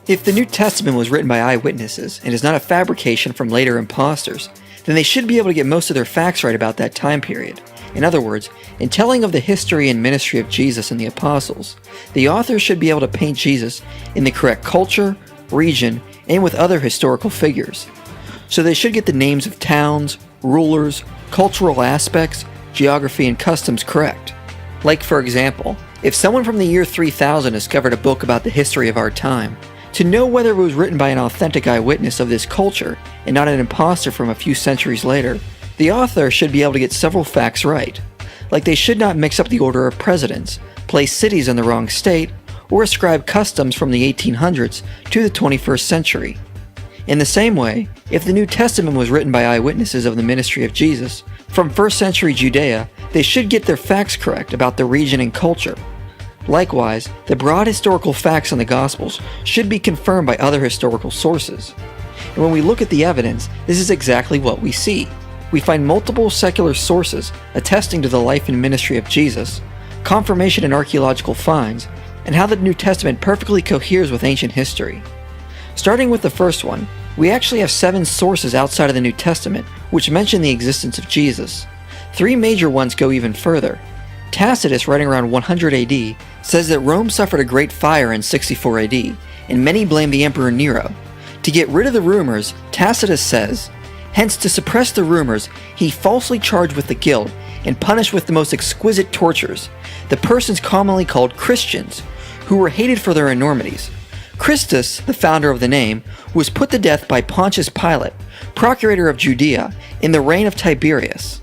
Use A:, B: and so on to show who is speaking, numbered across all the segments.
A: If the New Testament was written by eyewitnesses and is not a fabrication from later imposters, then they should be able to get most of their facts right about that time period. In other words, in telling of the history and ministry of Jesus and the apostles, the author should be able to paint Jesus in the correct culture, region, and with other historical figures. So they should get the names of towns, rulers, cultural aspects, geography, and customs correct. Like, for example, if someone from the year 3000 discovered a book about the history of our time, to know whether it was written by an authentic eyewitness of this culture and not an imposter from a few centuries later, the author should be able to get several facts right. Like they should not mix up the order of presidents, place cities in the wrong state, or ascribe customs from the 1800s to the 21st century. In the same way, if the New Testament was written by eyewitnesses of the ministry of Jesus from 1st century Judea, they should get their facts correct about the region and culture. Likewise, the broad historical facts in the Gospels should be confirmed by other historical sources. And when we look at the evidence, this is exactly what we see. We find multiple secular sources attesting to the life and ministry of Jesus, confirmation in archaeological finds, and how the New Testament perfectly coheres with ancient history. Starting with the first one, we actually have 7 sources outside of the New Testament which mention the existence of Jesus. 3 major ones go even further. Tacitus, writing around 100 AD, says that Rome suffered a great fire in 64 AD, and many blame the Emperor Nero. To get rid of the rumors, Tacitus says, "Hence to suppress the rumors, he falsely charged with the guilt, and punished with the most exquisite tortures, the persons commonly called Christians, who were hated for their enormities. Christus, the founder of the name, was put to death by Pontius Pilate, procurator of Judea, in the reign of Tiberius."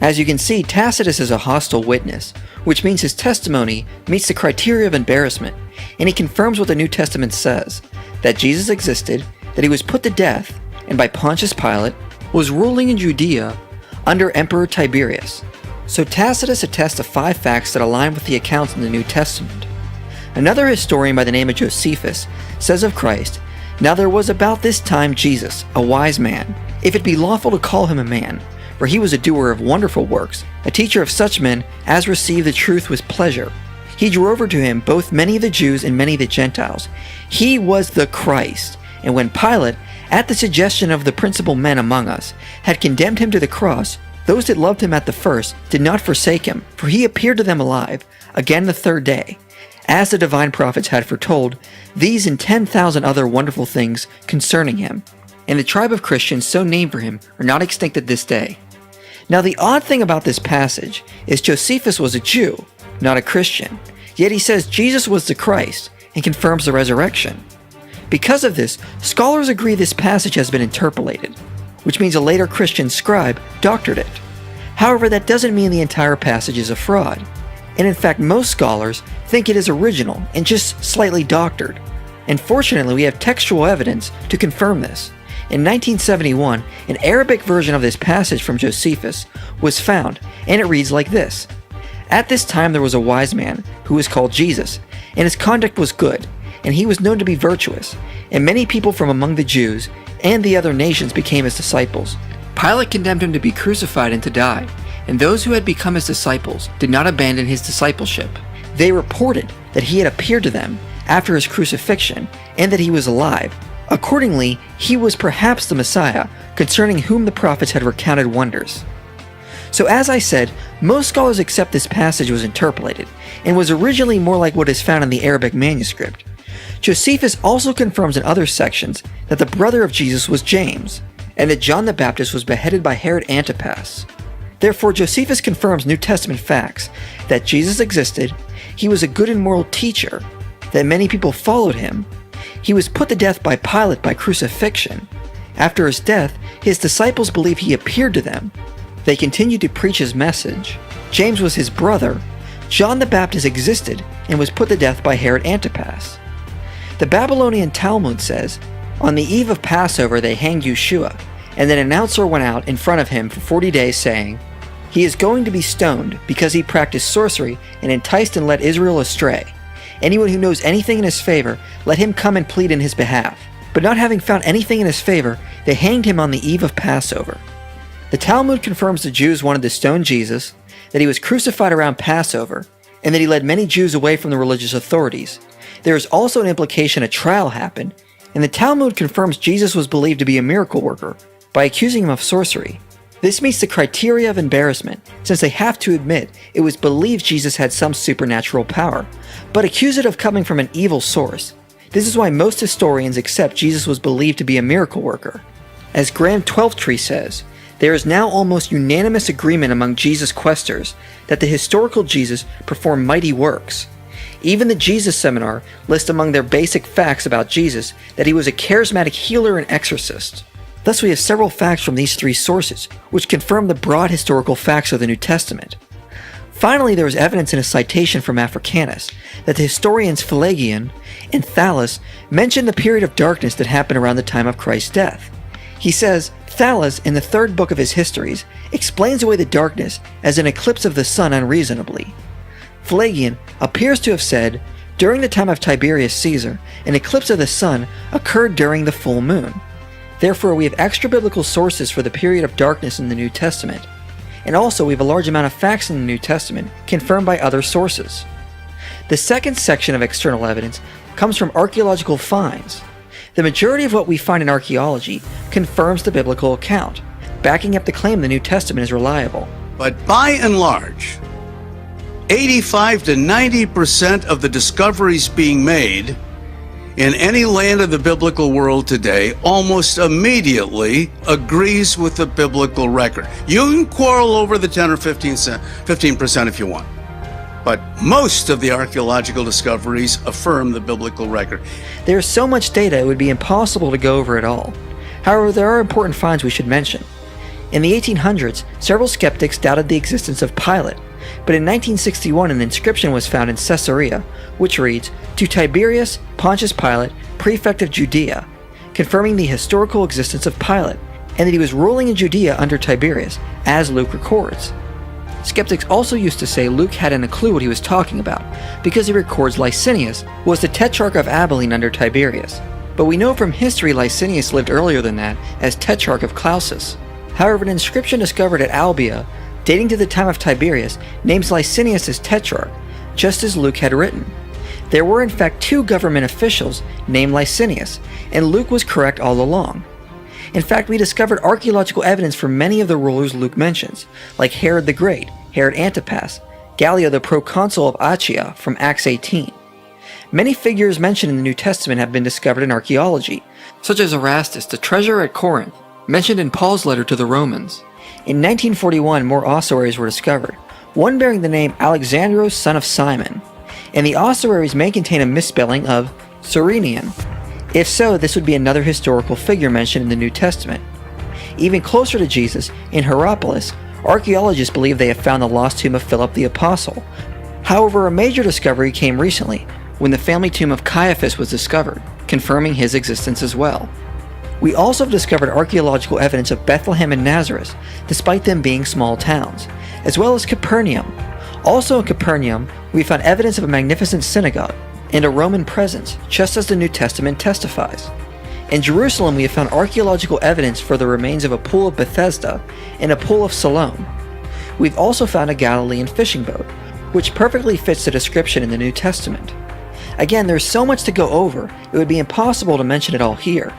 A: As you can see, Tacitus is a hostile witness, which means his testimony meets the criteria of embarrassment, and he confirms what the New Testament says, that Jesus existed, that he was put to death, and by Pontius Pilate, was ruling in Judea under Emperor Tiberius. So Tacitus attests to 5 facts that align with the accounts in the New Testament. Another historian by the name of Josephus says of Christ, "Now there was about this time Jesus, a wise man, if it be lawful to call him a man, for he was a doer of wonderful works, a teacher of such men as receive the truth with pleasure. He drew over to him both many of the Jews and many of the Gentiles. He was the Christ. And when Pilate, at the suggestion of the principal men among us, had condemned him to the cross, those that loved him at the first did not forsake him, for he appeared to them alive, again the 3rd day, as the divine prophets had foretold, these and 10,000 other wonderful things concerning him. And the tribe of Christians so named for him are not extinct at this day." Now the odd thing about this passage is Josephus was a Jew, not a Christian, yet he says Jesus was the Christ and confirms the resurrection. Because of this, scholars agree this passage has been interpolated, which means a later Christian scribe doctored it. However, that doesn't mean the entire passage is a fraud, and in fact most scholars think it is original and just slightly doctored. And fortunately, we have textual evidence to confirm this. In 1971, an Arabic version of this passage from Josephus was found, and it reads like this: "At this time there was a wise man, who was called Jesus, and his conduct was good, and he was known to be virtuous, and many people from among the Jews and the other nations became his disciples. Pilate condemned him to be crucified and to die, and those who had become his disciples did not abandon his discipleship. They reported that he had appeared to them after his crucifixion, and that he was alive. Accordingly, he was perhaps the Messiah, concerning whom the prophets had recounted wonders." So as I said, most scholars accept this passage was interpolated, and was originally more like what is found in the Arabic manuscript. Josephus also confirms in other sections that the brother of Jesus was James, and that John the Baptist was beheaded by Herod Antipas. Therefore, Josephus confirms New Testament facts that Jesus existed, he was a good and moral teacher, that many people followed him, he was put to death by Pilate by crucifixion. After his death, his disciples believe he appeared to them. They continued to preach his message. James was his brother. John the Baptist existed and was put to death by Herod Antipas. The Babylonian Talmud says, "On the eve of Passover they hanged Yeshua, and an announcer went out in front of him for 40 days saying, 'He is going to be stoned because he practiced sorcery and enticed and led Israel astray. Anyone who knows anything in his favor, let him come and plead in his behalf.' But not having found anything in his favor, they hanged him on the eve of Passover." The Talmud confirms the Jews wanted to stone Jesus, that he was crucified around Passover, and that he led many Jews away from the religious authorities. There is also an implication a trial happened, and the Talmud confirms Jesus was believed to be a miracle worker by accusing him of sorcery. This meets the criteria of embarrassment, since they have to admit it was believed Jesus had some supernatural power, but accuse it of coming from an evil source. This is why most historians accept Jesus was believed to be a miracle worker. As Graham Twelftree says, there is now almost unanimous agreement among Jesus questers that the historical Jesus performed mighty works. Even the Jesus Seminar lists among their basic facts about Jesus that he was a charismatic healer and exorcist. Thus we have several facts from these three sources, which confirm the broad historical facts of the New Testament. Finally, there is evidence in a citation from Africanus that the historians Pelagian and Thales mention the period of darkness that happened around the time of Christ's death. He says, Thales, in the third book of his Histories, explains away the darkness as an eclipse of the sun unreasonably. Pelagian appears to have said, during the time of Tiberius Caesar, an eclipse of the sun occurred during the full moon. Therefore, we have extra-biblical sources for the period of darkness in the New Testament. And also, we have a large amount of facts in the New Testament confirmed by other sources. The second section of external evidence comes from archaeological finds. The majority of what we find in archaeology confirms the biblical account, backing up the claim the New Testament is reliable.
B: But by and large, 85 to 90% of the discoveries being made in any land of the biblical world today almost immediately agrees with the biblical record. You can quarrel over the 10 or 15% if you want, but most of the archaeological discoveries affirm the biblical record.
A: There is so much data it would be impossible to go over it all. However, there are important finds we should mention. In the 1800s, several skeptics doubted the existence of Pilate, but in 1961 an inscription was found in Caesarea, which reads, "To Tiberius Pontius Pilate, prefect of Judea," confirming the historical existence of Pilate, and that he was ruling in Judea under Tiberius, as Luke records. Skeptics also used to say Luke hadn't a clue what he was talking about, because he records Licinius was the tetrarch of Abilene under Tiberius. But we know from history Licinius lived earlier than that as tetrarch of Clausus. However, an inscription discovered at Albia, dating to the time of Tiberius, names Licinius as tetrarch, just as Luke had written. There were in fact two government officials named Licinius, and Luke was correct all along. In fact, we discovered archaeological evidence for many of the rulers Luke mentions, like Herod the Great, Herod Antipas, Gallio the proconsul of Achaia from Acts 18. Many figures mentioned in the New Testament have been discovered in archaeology, such as Erastus, the treasurer at Corinth, mentioned in Paul's letter to the Romans. In 1941, more ossuaries were discovered, one bearing the name Alexandros, son of Simon, and the ossuaries may contain a misspelling of Cyrenian. If so, this would be another historical figure mentioned in the New Testament. Even closer to Jesus, in Hierapolis, archaeologists believe they have found the lost tomb of Philip the Apostle. However, a major discovery came recently, when the family tomb of Caiaphas was discovered, confirming his existence as well. We also have discovered archaeological evidence of Bethlehem and Nazareth, despite them being small towns, as well as Capernaum. Also in Capernaum, we found evidence of a magnificent synagogue and a Roman presence, just as the New Testament testifies. In Jerusalem, we have found archaeological evidence for the remains of a pool of Bethesda and a pool of Siloam. We've also found a Galilean fishing boat, which perfectly fits the description in the New Testament. Again, there's so much to go over, it would be impossible to mention it all here.